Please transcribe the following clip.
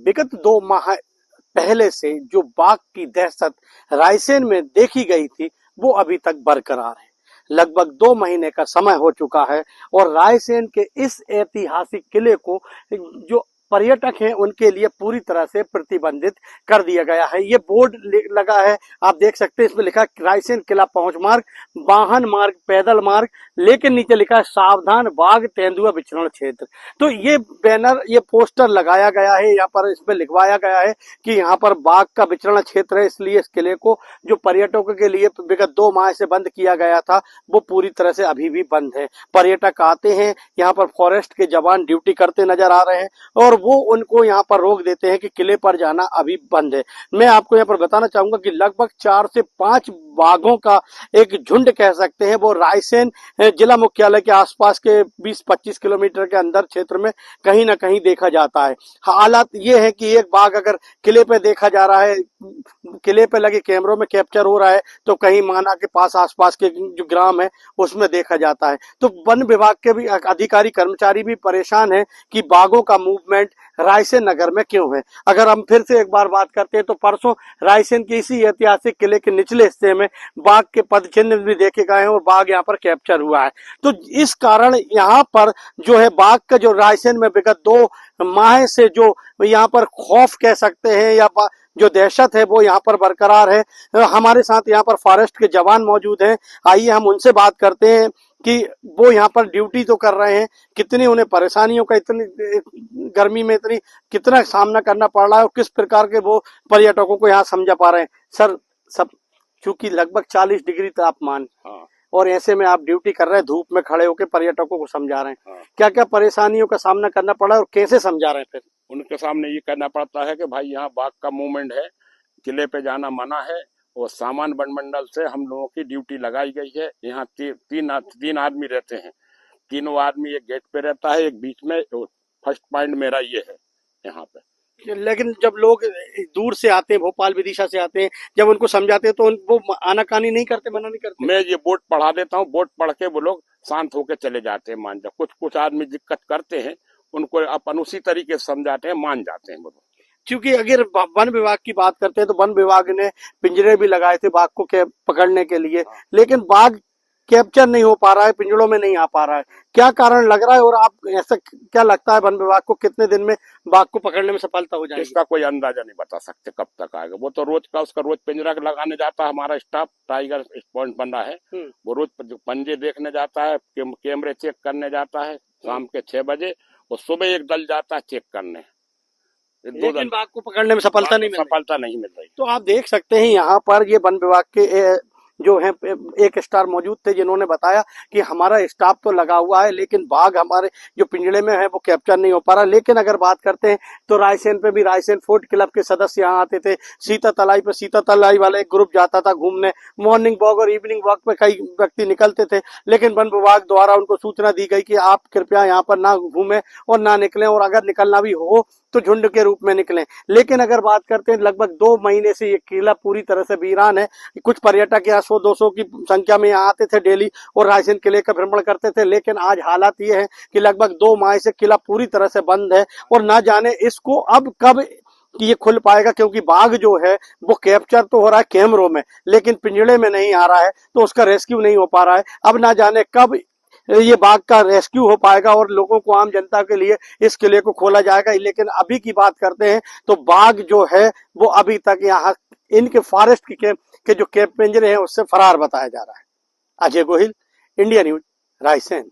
विगत 2 माह पहले से जो बाघ की दहशत रायसेन में देखी गई थी वो अभी तक बरकरार है। लगभग 2 महीने का समय हो चुका है और रायसेन के इस ऐतिहासिक किले को जो पर्यटक हैं उनके लिए पूरी तरह से प्रतिबंधित कर दिया गया है। ये बोर्ड लगा है, आप देख सकते हैं, इसमें लिखा है रायसेन किला पहुंच मार्ग, वाहन मार्ग, पैदल मार्ग, लेकिन नीचे लिखा है सावधान बाघ तेंदुआ विचरण क्षेत्र। तो ये बैनर, ये पोस्टर लगाया गया है, यहाँ पर इसमें लिखवाया गया है कि यहाँ पर बाघ का विचरण क्षेत्र है, इसलिए इस किले को जो पर्यटकों के लिए विगत 2 माह से बंद किया गया था वो पूरी तरह से अभी भी बंद है। पर्यटक आते हैं, यहाँ पर फॉरेस्ट के जवान ड्यूटी करते नजर आ रहे हैं और वो उनको यहाँ पर रोक देते हैं कि किले पर जाना अभी बंद है। मैं आपको यहाँ पर बताना चाहूंगा कि लगभग 4 से 5 बाघों का एक झुंड कह सकते हैं वो रायसेन जिला मुख्यालय के आसपास के 20-25 किलोमीटर के अंदर क्षेत्र में कहीं ना कहीं देखा जाता है। हालात ये है कि एक बाघ अगर किले पे देखा जा रहा है, किले पे लगे कैमरों में कैप्चर हो रहा है, तो कहीं माना के पास आसपास के जो ग्राम है उसमें देखा जाता है। तो वन विभाग के भी अधिकारी कर्मचारी भी परेशान हैं कि बाघों का मूवमेंट रायसेन नगर में क्यों है। अगर हम फिर से एक बार बात करते हैं तो परसों रायसेन के इसी ऐतिहासिक किले के निचले हिस्से में बाघ के पद चिन्ह भी देखे गए हैं और बाघ यहाँ पर कैप्चर हुआ है। तो इस कारण यहाँ पर जो है बाघ का जो रायसेन में विगत 2 माह से जो यहाँ पर खौफ कह सकते हैं या जो दहशत है वो यहाँ पर बरकरार है। हमारे साथ यहाँ पर फॉरेस्ट के जवान मौजूद हैं, आइए हम उनसे बात करते हैं कि वो यहाँ पर ड्यूटी तो कर रहे हैं, कितनी उन्हें परेशानियों का इतनी गर्मी में इतनी कितना सामना करना पड़ रहा है और किस प्रकार के वो पर्यटकों को यहाँ समझा पा रहे हैं। सर, सब चूंकि लगभग 40 डिग्री तापमान और ऐसे में आप ड्यूटी कर रहे हैं, धूप में खड़े होकर पर्यटकों को समझा रहे हैं, क्या क्या परेशानियों का सामना करना पड़ा और कैसे समझा रहे हैं? फिर उनके सामने ये कहना पड़ता है कि भाई यहाँ बाघ का मूवमेंट है, किले पे जाना मना है और सामान वन मंडल से हम लोगों की ड्यूटी लगाई गई है। यहाँ तीन आदमी रहते हैं, तीनों आदमी एक गेट पे रहता है, एक बीच में, फर्स्ट पॉइंट मेरा ये है यहाँ पे। लेकिन जब लोग दूर से आते हैं, भोपाल विदिशा से आते हैं, जब उनको समझाते हैं तो वो आनाकानी नहीं करते, मना नहीं करते? मैं ये बोर्ड पढ़ा देता हूँ, बोर्ड पढ़ के वो लोग शांत होकर चले जाते हैं, मान जा। कुछ आदमी दिक्कत करते हैं, उनको अपन उसी तरीके से समझाते हैं, मान जाते हैं वो लोग। क्योंकि अगर वन विभाग की बात करते हैं तो वन विभाग ने पिंजरे भी लगाए थे बाघ को पकड़ने के लिए, लेकिन बाघ कैप्चर नहीं हो पा रहा है, पिंजरों में नहीं आ पा रहा है। क्या कारण लग रहा है और आप ऐसा क्या लगता है वन विभाग को कितने दिन में बाघ को पकड़ने में सफलता हो जाएगी? इसका कोई अंदाजा नहीं बता सकते कब तक आएगा। वो तो उसका रोज पिंजरा लगाने जाता है हमारा स्टाफ, टाइगर पॉइंट बना है, वो रोज पंजे देखने जाता है, कैमरे चेक करने जाता है शाम के 6 बजे और सुबह एक दल जाता है चेक करने। लेकिन बाघ को पकड़ने में सफलता नहीं मिल रही। तो आप देख सकते हैं यहाँ पर ये वन विभाग के जो है एक स्टार मौजूद थे जिन्होंने बताया कि हमारा स्टाफ तो लगा हुआ है लेकिन बाघ हमारे जो पिंजड़े में है वो कैप्चर नहीं हो पा रहा। लेकिन अगर बात करते हैं तो रायसेन पे भी रायसेन फोर्ट क्लब के सदस्य यहाँ आते थे, सीता तलाई पे सीता तलाई वाला एक ग्रुप जाता था घूमने, मॉर्निंग वॉक और इवनिंग वॉक पे कई व्यक्ति निकलते थे, लेकिन वन विभाग द्वारा उनको सूचना दी गई कि आप कृपया यहाँ पर ना घूमें और ना निकलें और अगर निकलना भी हो तो झुंड के रूप में निकलें। लेकिन अगर बात करते हैं लगभग 2 महीने से ये किला पूरी तरह से वीरान है। कुछ पर्यटक यहाँ 100-200 की संख्या में यहाँ आते थे डेली और रायसेन किले का भ्रमण करते थे, लेकिन आज हालात ये है कि लगभग 2 माह से किला पूरी तरह से बंद है और ना जाने इसको अब कब ये खुल पाएगा, क्योंकि बाघ जो है वो कैप्चर तो हो रहा है कैमरों में लेकिन पिंजड़े में नहीं आ रहा है, तो उसका रेस्क्यू नहीं हो पा रहा है। अब ना जाने कब ये बाघ का रेस्क्यू हो पाएगा और लोगों को, आम जनता के लिए इस किले को खोला जाएगा। लेकिन अभी की बात करते हैं तो बाघ जो है वो अभी तक यहाँ इनके फॉरेस्ट के जो कैप पिंजरे हैं उससे फरार बताया जा रहा है। Ajay Gohil, India news, Raisen.